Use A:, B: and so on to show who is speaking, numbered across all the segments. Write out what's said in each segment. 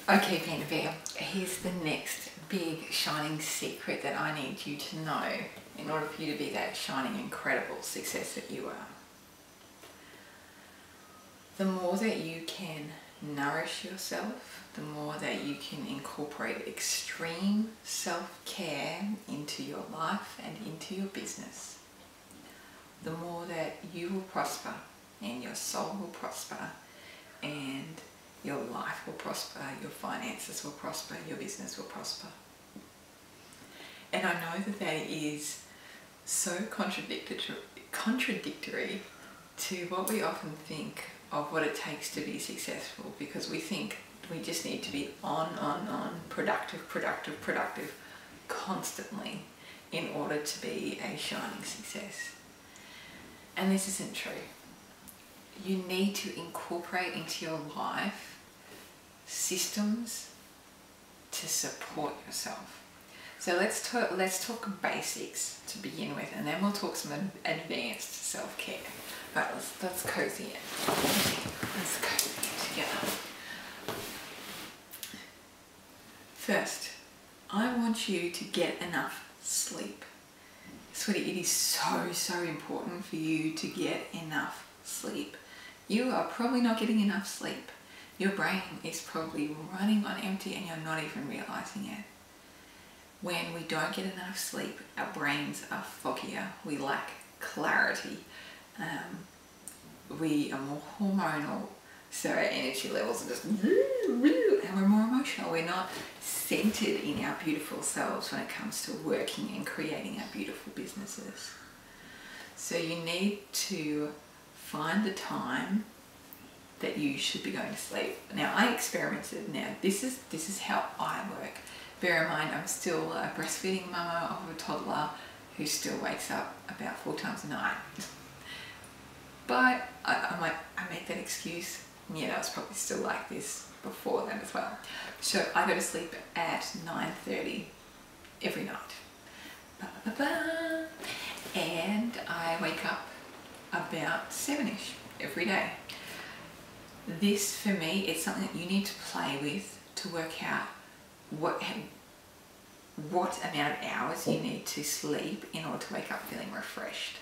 A: Okay, Panda Bear, here's the next big shining secret that I need you to know in order for you to be that shining, incredible success that you are. The more that you can nourish yourself, the more that you can incorporate extreme self-care into your life and into your business, the more that you will prosper and your soul will prosper and your life will prosper, your finances will prosper, your business will prosper. And I know that that is so contradictory to what we often think of what it takes to be successful, because we think we just need to be on, productive constantly in order to be a shining success. And this isn't true. You need to incorporate into your life systems to support yourself. So let's talk basics to begin with, and then we'll talk some advanced self-care. But let's cozy in. Let's cozy in together. First, I want you to get enough sleep. Sweetie, it is so important for you to get enough sleep. You are probably not getting enough sleep. Your brain is probably running on empty and you're not even realizing it. When we don't get enough sleep, our brains are foggier, we lack clarity, we are more hormonal, so our energy levels are just and we're more emotional. We're not centered in our beautiful selves when it comes to working and creating our beautiful businesses. So you need to find the time that you should be going to sleep. Now, I experimented. Now, this is how I work. Bear in mind, I'm still a breastfeeding mama of a toddler who still wakes up about 4 times a night. But I make that excuse. Yeah, I was probably still like this before then as well. So I go to sleep at 9:30 every night. And I wake up about 7ish every day. This, for me, is something that you need to play with to work out what amount of hours you need to sleep in order to wake up feeling refreshed.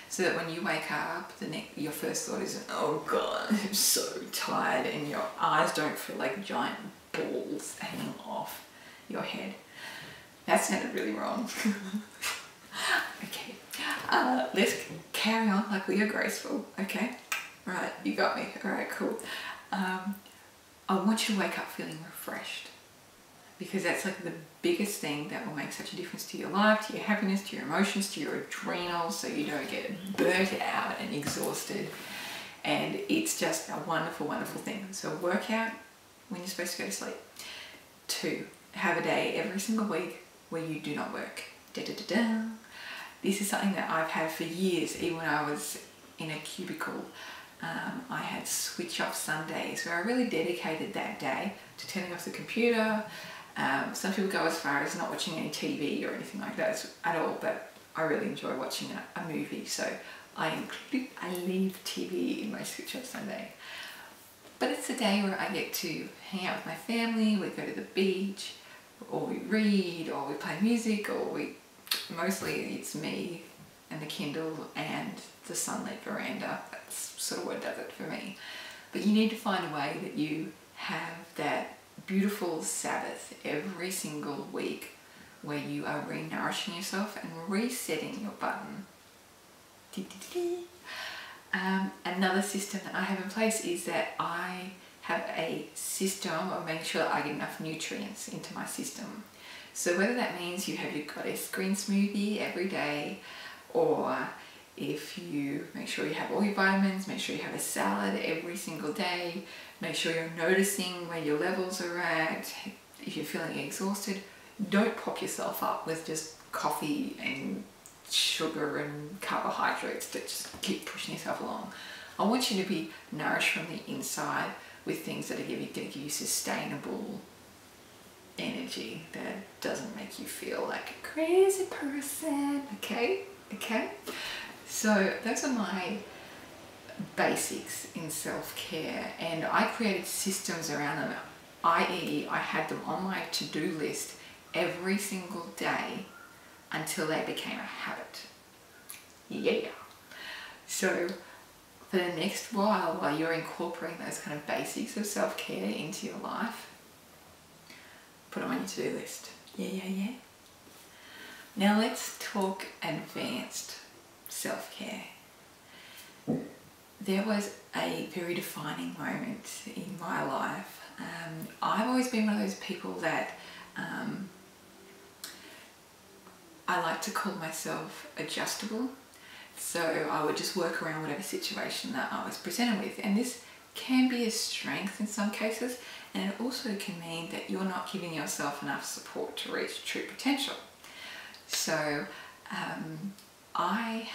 A: So that when you wake up, your first thought is, oh God, I'm so tired, and your eyes don't feel like giant balls hanging off your head. That sounded really wrong. Okay, let's carry on like we are graceful, okay? Right, you got me. All right, cool. I want you to wake up feeling refreshed, because that's like the biggest thing that will make such a difference to your life, to your happiness, to your emotions, to your adrenals, so you don't get burnt out and exhausted. And it's just a wonderful thing. So work out when you're supposed to go to sleep. 2, have a day every single week where you do not work. This is something that I've had for years, even when I was in a cubicle. I had switch off Sundays where I really dedicated that day to turning off the computer. Some people go as far as not watching any TV or anything like that at all, but I really enjoy watching a movie, so I leave TV in my switch off Sunday. But it's a day where I get to hang out with my family, we go to the beach, or we read, or we play music, or mostly it's me and the Kindle and the sunlit veranda. That's sort of what does it for me. But you need to find a way that you have that beautiful Sabbath every single week where you are re-nourishing yourself and resetting your button. Another system that I have in place is that I have a system of making sure that I get enough nutrients into my system. So whether that means you have your goddess green smoothie every day, or if you make sure you have all your vitamins, make sure you have a salad every single day, make sure you're noticing where your levels are at. If you're feeling exhausted, don't pop yourself up with just coffee and sugar and carbohydrates that just keep pushing yourself along. I want you to be nourished from the inside with things that are going to give you sustainable energy that doesn't make you feel like a crazy person, okay? So those are my basics in self-care, and I created systems around them i.e. I had them on my to-do list every single day until they became a habit. Yeah. So for the next while you're incorporating those kind of basics of self-care into your life, put them on your to-do list. Yeah. Now let's talk advanced self-care. There was a very defining moment in my life. I've always been one of those people that I like to call myself adjustable. So I would just work around whatever situation that I was presented with. And this can be a strength in some cases, and it also can mean that you're not giving yourself enough support to reach true potential. So I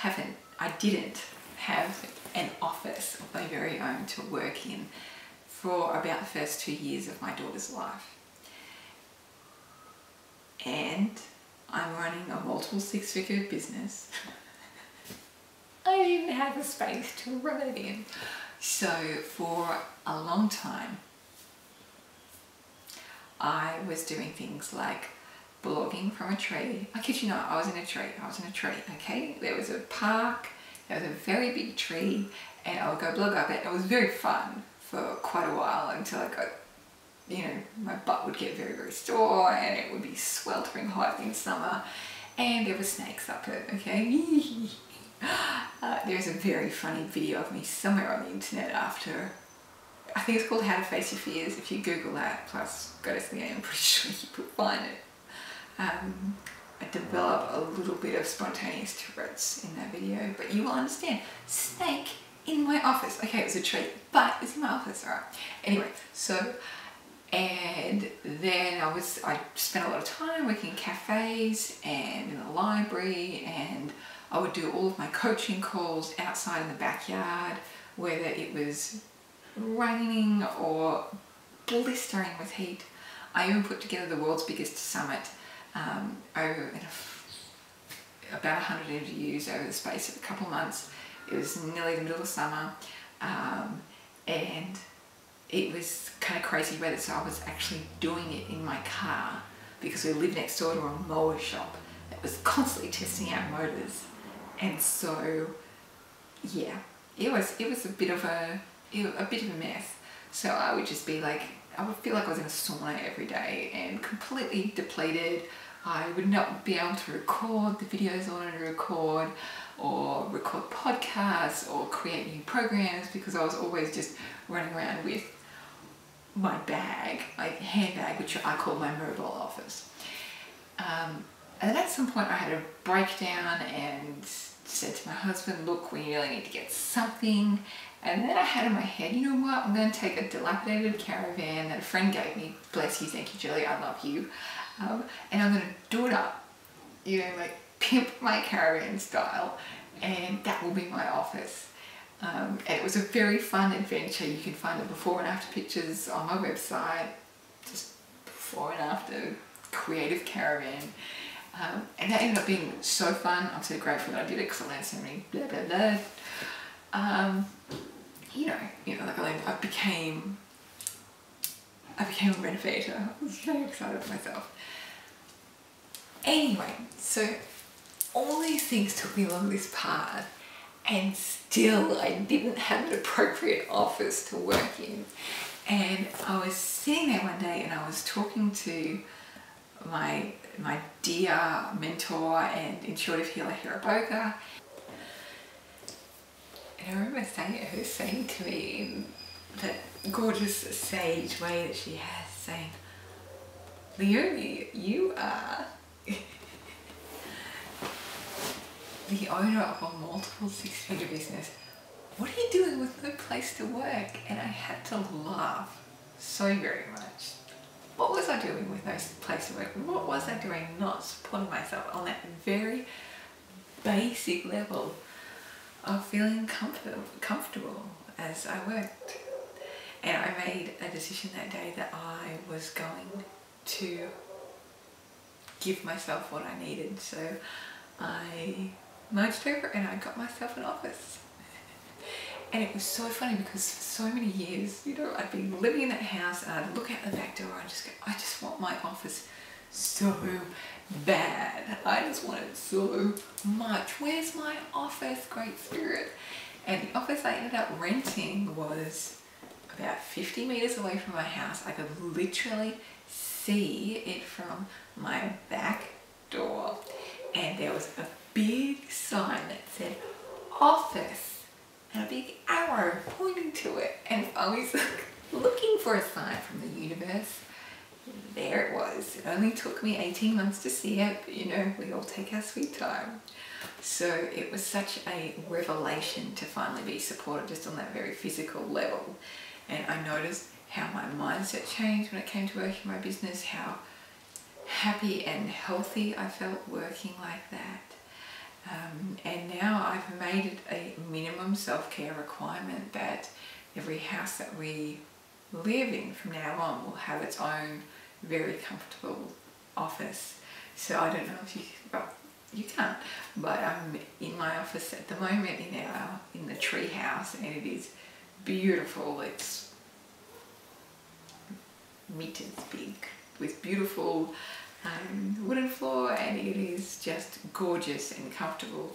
A: didn't have an office of my very own to work in for about the first 2 years of my daughter's life. And I'm running a multiple six-figure business. I don't even have the space to run it in. So for a long time, I was doing things like blogging from a tree. I kid you not, I was in a tree, okay? There was a park, there was a very big tree, and I would go blog up it. It was very fun for quite a while until I got, my butt would get very, very sore and it would be sweltering hot in summer and there were snakes up it, okay? There's a very funny video of me somewhere on the internet after, I think it's called How to Face Your Fears. If you Google that, plus go to the I'm pretty sure you could find it. I develop a little bit of spontaneous Tourette's in that video, but you will understand. Snake in my office. Okay, it was a treat, but it's in my office, alright. Anyway, so, and then I spent a lot of time working in cafes and in the library, and I would do all of my coaching calls outside in the backyard, whether it was raining or blistering with heat. I even put together the world's biggest summit over about 100 interviews over the space of a couple of months. It was nearly the middle of summer, and it was kind of crazy weather, so I was actually doing it in my car because we lived next door to a mower shop that was constantly testing out motors. And so, yeah, it was a bit of a mess. So I would just be like, I would feel like I was in a sauna every day and completely depleted. I would not be able to record the videos I wanted to record, or record podcasts, or create new programs, because I was always just running around with my bag, my handbag, which I call my mobile office. And then at some point I had a breakdown and said to my husband, look, we really need to get something. And then I had in my head, you know what, I'm going to take a dilapidated caravan that a friend gave me, bless you, thank you Julie, I love you, and I'm going to do it up, like pimp my caravan style, and that will be my office. And it was a very fun adventure. You can find the before and after pictures on my website, just before and after creative caravan. And that ended up being so fun. I'm so grateful that I did it because I learned so many blah blah blah. I became a renovator. I was very excited for myself. Anyway, so all these things took me along this path, and still I didn't have an appropriate office to work in. And I was sitting there one day and I was talking to my dear mentor and intuitive healer Hira Boga, and I remember her saying to me in that gorgeous sage way that she has, saying, Leonie, you are the owner of a multiple six-figure business. What are you doing with no place to work? And I had to laugh so very much. What was I doing with no place to work? What was I doing not supporting myself on that very basic level of feeling comfortable as I worked? And I made a decision that day that I was going to give myself what I needed. So I merged over and I got myself an office. And it was so funny because for so many years, you know, I'd been living in that house and I'd look out the back door and I'd just go, I just want my office so bad. I just want it so much. Where's my office, Great Spirit? And the office I ended up renting was about 50 meters away from my house. I could literally see it from my back door. And there was a big sign that said office and a big arrow pointing to it. And I was looking for a sign from the universe. There it was. It only took me 18 months to see it, but you know, we all take our sweet time. So it was such a revelation to finally be supported just on that very physical level. And I noticed how my mindset changed when it came to working my business, how happy and healthy I felt working like that. And now I've made it a minimum self-care requirement that every house that we live in from now on will have its own very comfortable office. So I don't know if you, well, you can't, but I'm in my office at the moment in the tree house, and it is beautiful. It's meters big with beautiful wooden floor, and it is just gorgeous and comfortable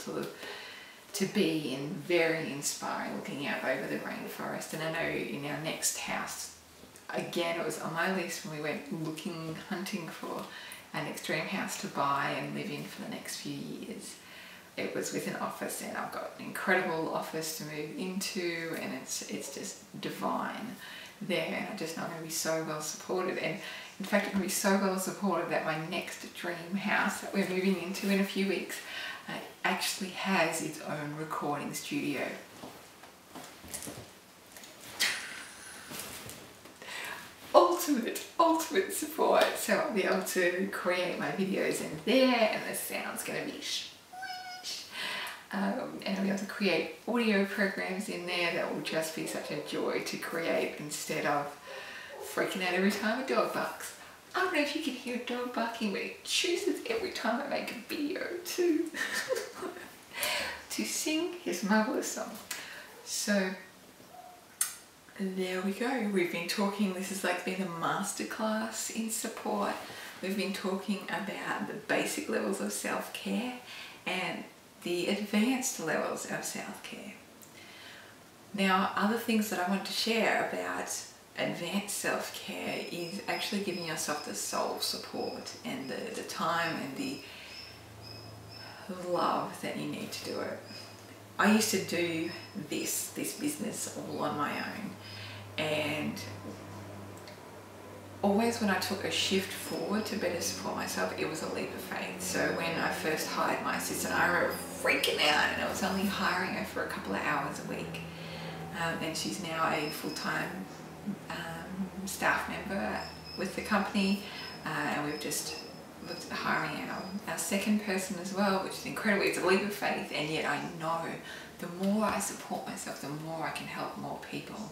A: to be in, very inspiring, looking out over the rainforest. And I know in our next house, again, it was on my list when we went hunting for an extreme house to buy and live in for the next few years. It was with an office, and I've got an incredible office to move into, and it's just divine there, and I just know I'm going to be so well supported. And in fact, I'm going to be so well supported that my next dream house that we're moving into in a few weeks actually has its own recording studio. Ultimate support. So I'll be able to create my videos in there, and the sound's going to be and I'll be able to create audio programs in there that will just be such a joy to create, instead of freaking out every time a dog barks. I don't know if you can hear a dog barking, but it chooses every time I make a video to sing his marvelous song. So there we go. We've been talking, this has like been a masterclass in support. We've been talking about the basic levels of self-care and the advanced levels of self-care. Now, other things that I want to share about advanced self-care is actually giving yourself the soul support and the time and the love that you need to do it. I used to do this business all on my own, and always when I took a shift forward to better support myself, it was a leap of faith. So when I first hired my assistant, I remember freaking out, and I was only hiring her for a couple of hours a week. And she's now a full-time staff member with the company, and we've just looked at hiring our second person as well, which is incredible. It's a leap of faith, and yet I know the more I support myself, the more I can help more people.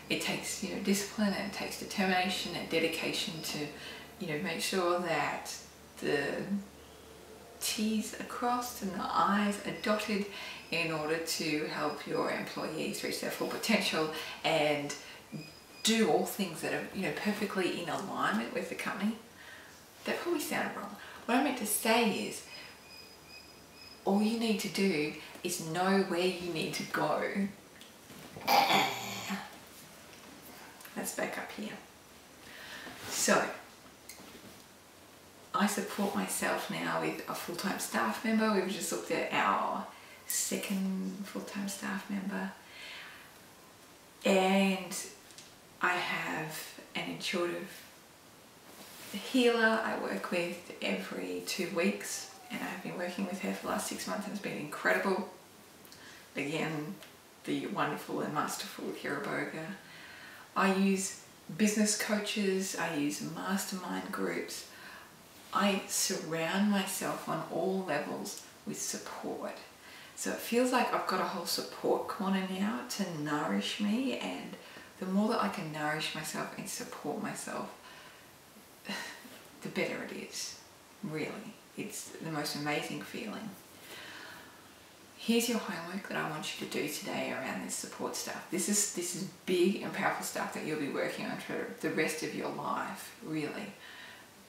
A: It takes, you know, discipline, and it takes determination and dedication to, you know, make sure that the T's are crossed and the I's are dotted in order to help your employees reach their full potential and do all things that are, you know, perfectly in alignment with the company. That probably sounded wrong. What I meant to say is, all you need to do is know where you need to go. Let's back up here. So, I support myself now with a full-time staff member. We've just looked at our second full-time staff member. And I have an intuitive healer I work with every 2 weeks, and I've been working with her for the last 6 months, and it's been incredible. Again, the wonderful and masterful Kira Boga. I use business coaches, I use mastermind groups. I surround myself on all levels with support. So it feels like I've got a whole support corner now to nourish me, and the more that I can nourish myself and support myself, the better it is, really. It's the most amazing feeling. here's your homework that I want you to do today around this support stuff. This is big and powerful stuff that you'll be working on for the rest of your life, really.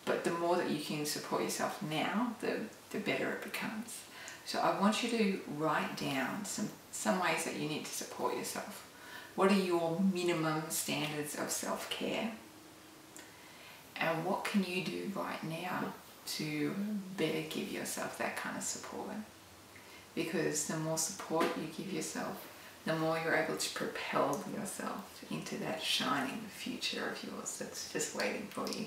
A: But the more that you can support yourself now, the better it becomes. So I want you to write down some ways that you need to support yourself. What are your minimum standards of self-care? And what can you do right now to better give yourself that kind of support? Because the more support you give yourself, the more you're able to propel yourself into that shining future of yours that's just waiting for you.